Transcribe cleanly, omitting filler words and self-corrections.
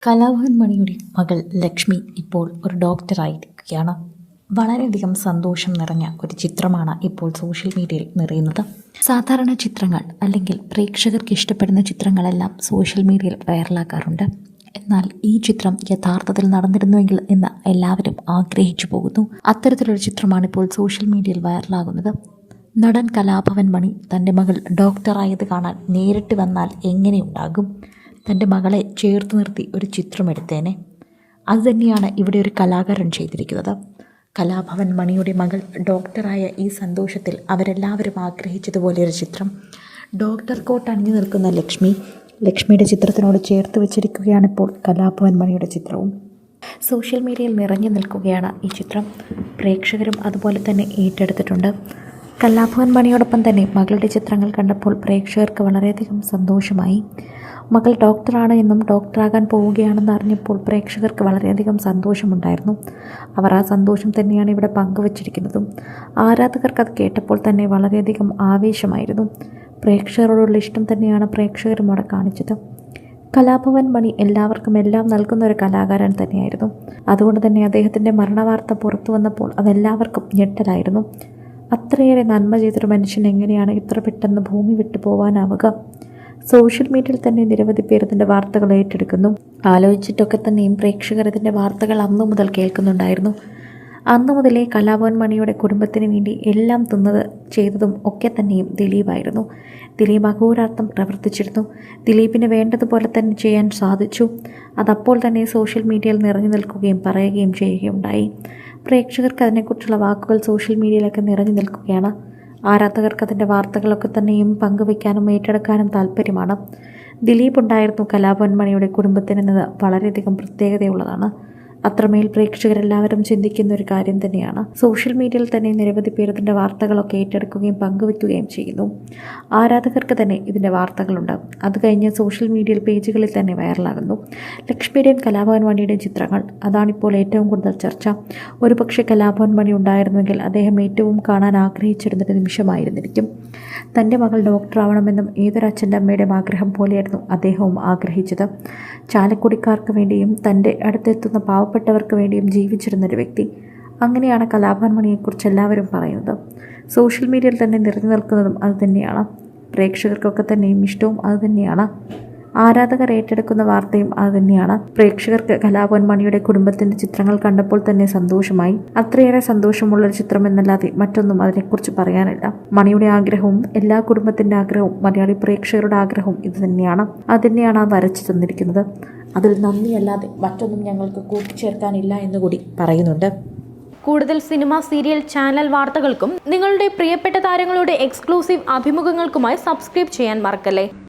കലാഭവൻ മണിയുടെ മകൾ ലക്ഷ്മി ഇപ്പോൾ ഒരു ഡോക്ടറായിരിക്കുകയാണ്. വളരെയധികം സന്തോഷം നിറഞ്ഞ ഒരു ചിത്രമാണ് ഇപ്പോൾ സോഷ്യൽ മീഡിയയിൽ നിറയുന്നത്. സാധാരണ ചിത്രങ്ങൾ അല്ലെങ്കിൽ പ്രേക്ഷകർക്ക് ഇഷ്ടപ്പെടുന്ന ചിത്രങ്ങളെല്ലാം സോഷ്യൽ മീഡിയയിൽ വൈറലാക്കാറുണ്ട്. എന്നാൽ ഈ ചിത്രം യഥാർത്ഥത്തിൽ നടന്നിരുന്നുവെങ്കിൽ എന്ന് എല്ലാവരും ആഗ്രഹിച്ചു പോകുന്നു. അത്തരത്തിലൊരു ചിത്രമാണ് ഇപ്പോൾ സോഷ്യൽ മീഡിയയിൽ വൈറലാകുന്നത്. നടൻ കലാഭവൻ മണി തൻ്റെ മകൾ ഡോക്ടറായത് കാണാൻ നേരിട്ട് വന്നാൽ എങ്ങനെയുണ്ടാകും? തൻ്റെ മകളെ ചേർത്ത് നിർത്തി ഒരു ചിത്രമെടുത്തേനെ. അതുതന്നെയാണ് ഇവിടെ ഒരു കലാകാരൻ ചെയ്തിരിക്കുന്നത്. കലാഭവൻ മണിയുടെ മകൾ ഡോക്ടറായ ഈ സന്തോഷത്തിൽ അവരെല്ലാവരും ആഗ്രഹിച്ചതുപോലെ ഒരു ചിത്രം. ഡോക്ടർ കോട്ട് അണിഞ്ഞു നിൽക്കുന്ന ലക്ഷ്മിയുടെ ചിത്രത്തിനോട് ചേർത്ത് വെച്ചിരിക്കുകയാണിപ്പോൾ കലാഭവൻ മണിയുടെ ചിത്രവും. സോഷ്യൽ മീഡിയയിൽ നിറഞ്ഞു നിൽക്കുകയാണ് ഈ ചിത്രം. പ്രേക്ഷകരും അതുപോലെ തന്നെ ഏറ്റെടുത്തിട്ടുണ്ട്. കലാഭവൻ മണിയോടൊപ്പം തന്നെ മകളുടെ ചിത്രങ്ങൾ കണ്ടപ്പോൾ പ്രേക്ഷകർക്ക് വളരെയധികം സന്തോഷമായി. മകൾ ഡോക്ടറാണ് എന്നും ഡോക്ടറാകാൻ പോവുകയാണെന്ന് അറിഞ്ഞപ്പോൾ പ്രേക്ഷകർക്ക് വളരെയധികം സന്തോഷമുണ്ടായിരുന്നു. അവർ ആ സന്തോഷം തന്നെയാണ് ഇവിടെ പങ്കുവച്ചിരിക്കുന്നതും. ആരാധകർക്ക് അത് കേട്ടപ്പോൾ തന്നെ വളരെയധികം ആവേശമായിരുന്നു. പ്രേക്ഷകരോടുള്ള ഇഷ്ടം തന്നെയാണ് പ്രേക്ഷകരും അവിടെ കാണിച്ചത്. കലാഭവൻ മണി എല്ലാവർക്കും എല്ലാം നൽകുന്ന ഒരു കലാകാരൻ തന്നെയായിരുന്നു. അതുകൊണ്ട് തന്നെ അദ്ദേഹത്തിൻ്റെ മരണവാർത്ത പുറത്തു വന്നപ്പോൾ അതെല്ലാവർക്കും ഞെട്ടലായിരുന്നു. അത്രയേറെ നന്മ ചെയ്തൊരു മനുഷ്യൻ എങ്ങനെയാണ് ഇത്ര പെട്ടെന്ന് ഭൂമി വിട്ടു പോകാനാവുക? സോഷ്യൽ മീഡിയയിൽ തന്നെ നിരവധി പേർ ഇതിൻ്റെ വാർത്തകൾ ഏറ്റെടുക്കുന്നു. ആലോചിച്ചിട്ടൊക്കെ തന്നെയും പ്രേക്ഷകർ ഇതിൻ്റെ വാർത്തകൾ അന്നു മുതൽ കേൾക്കുന്നുണ്ടായിരുന്നു. അന്നു മുതലേ കലാഭവൻ മണിയുടെ കുടുംബത്തിന് വേണ്ടി എല്ലാം ചെയ്തതും ഒക്കെ തന്നെയും ദിലീപായിരുന്നു. ദിലീപ് അഹോരാത്രം പ്രവർത്തിച്ചിരുന്നു. ദിലീപിന് വേണ്ടതുപോലെ തന്നെ ചെയ്യാൻ സാധിച്ചു. അതപ്പോൾ തന്നെ സോഷ്യൽ മീഡിയയിൽ നിറഞ്ഞു നിൽക്കുകയും പറയുകയും ചെയ്യുകയുണ്ടായി. പ്രേക്ഷകർക്ക് അതിനെക്കുറിച്ചുള്ള വാക്കുകൾ സോഷ്യൽ മീഡിയയിലൊക്കെ നിറഞ്ഞു നിൽക്കുകയാണ്. ആരാധകർക്ക് അതിൻ്റെ വാർത്തകളൊക്കെ തന്നെയും പങ്കുവയ്ക്കാനും ഏറ്റെടുക്കാനും താല്പര്യമാണ്. ദിലീപ് ഉണ്ടായിരുന്നു കലാഭവൻ മണിയുടെ കുടുംബത്തിനെന്നത് വളരെയധികം പ്രത്യേകതയുള്ളതാണ്. അത്രമേൽ പ്രേക്ഷകരെല്ലാവരും ചിന്തിക്കുന്ന ഒരു കാര്യം തന്നെയാണ്. സോഷ്യൽ മീഡിയയിൽ തന്നെ നിരവധി പേർ ഇതിൻ്റെ വാർത്തകളൊക്കെ ഏറ്റെടുക്കുകയും പങ്കുവയ്ക്കുകയും ചെയ്യുന്നു. ആരാധകർക്ക് തന്നെ ഇതിൻ്റെ വാർത്തകളുണ്ട്. അത് കഴിഞ്ഞ് സോഷ്യൽ മീഡിയയിൽ പേജുകളിൽ തന്നെ വൈറലാകുന്നു. ലക്ഷ്മിയുടെയും കലാഭവൻ മണിയുടെയും ചിത്രങ്ങൾ. അതാണിപ്പോൾ ഏറ്റവും കൂടുതൽ ചർച്ച. ഒരുപക്ഷെ കലാഭവൻ മണി ഉണ്ടായിരുന്നുവെങ്കിൽ അദ്ദേഹം ഏറ്റവും കാണാൻ ആഗ്രഹിച്ചിരുന്നൊരു നിമിഷമായിരുന്നിരിക്കും. തൻ്റെ മകൾ ഡോക്ടറാവണമെന്നും ഏതൊരച്ഛൻ്റെ അമ്മയുടെയും ആഗ്രഹം പോലെയായിരുന്നു അദ്ദേഹവും ആഗ്രഹിച്ചത്. ചാലക്കുടിക്കാർക്ക് വേണ്ടിയും തൻ്റെ അടുത്തെത്തുന്ന പാവപ്പെട്ടവർക്ക് വേണ്ടിയും ജീവിച്ചിരുന്നൊരു വ്യക്തി. അങ്ങനെയാണ് കലാഭവൻ മണിയെക്കുറിച്ച് എല്ലാവരും പറയുന്നത്. സോഷ്യൽ മീഡിയയിൽ തന്നെ നിറഞ്ഞു നിൽക്കുന്നതും അതുതന്നെയാണ്. പ്രേക്ഷകർക്കൊക്കെ തന്നെയും ഇഷ്ടവും അതുതന്നെയാണ്. ആരാധകർ ഏറ്റെടുക്കുന്ന വാർത്തയും അതുതന്നെയാണ്. പ്രേക്ഷകർക്ക് കലാഭവൻ മണിയുടെ കുടുംബത്തിൻ്റെ ചിത്രങ്ങൾ കണ്ടപ്പോൾ തന്നെ സന്തോഷമായി. അത്രയേറെ സന്തോഷമുള്ളൊരു ചിത്രം എന്നല്ലാതെ മറ്റൊന്നും അതിനെക്കുറിച്ച് പറയാനില്ല. മണിയുടെ ആഗ്രഹവും എല്ലാ കുടുംബത്തിൻ്റെ ആഗ്രഹവും മലയാളി പ്രേക്ഷകരുടെ ആഗ്രഹവും ഇത് തന്നെയാണ്. അതുതന്നെയാണ് ആ വരച്ചു തന്നിരിക്കുന്നത്. അതിൽ നന്ദിയല്ലാതെ മറ്റൊന്നും ഞങ്ങൾക്ക് കൂട്ടിച്ചേർക്കാനില്ല എന്നുകൂടി പറയുന്നുണ്ട്. കൂടുതൽ സിനിമ, സീരിയൽ, ചാനൽ വാർത്തകൾക്കും നിങ്ങളുടെ പ്രിയപ്പെട്ട താരങ്ങളുടെ എക്സ്ക്ലൂസീവ് അഭിമുഖങ്ങൾക്കുമായി സബ്സ്ക്രൈബ് ചെയ്യാൻ മറക്കല്ലേ.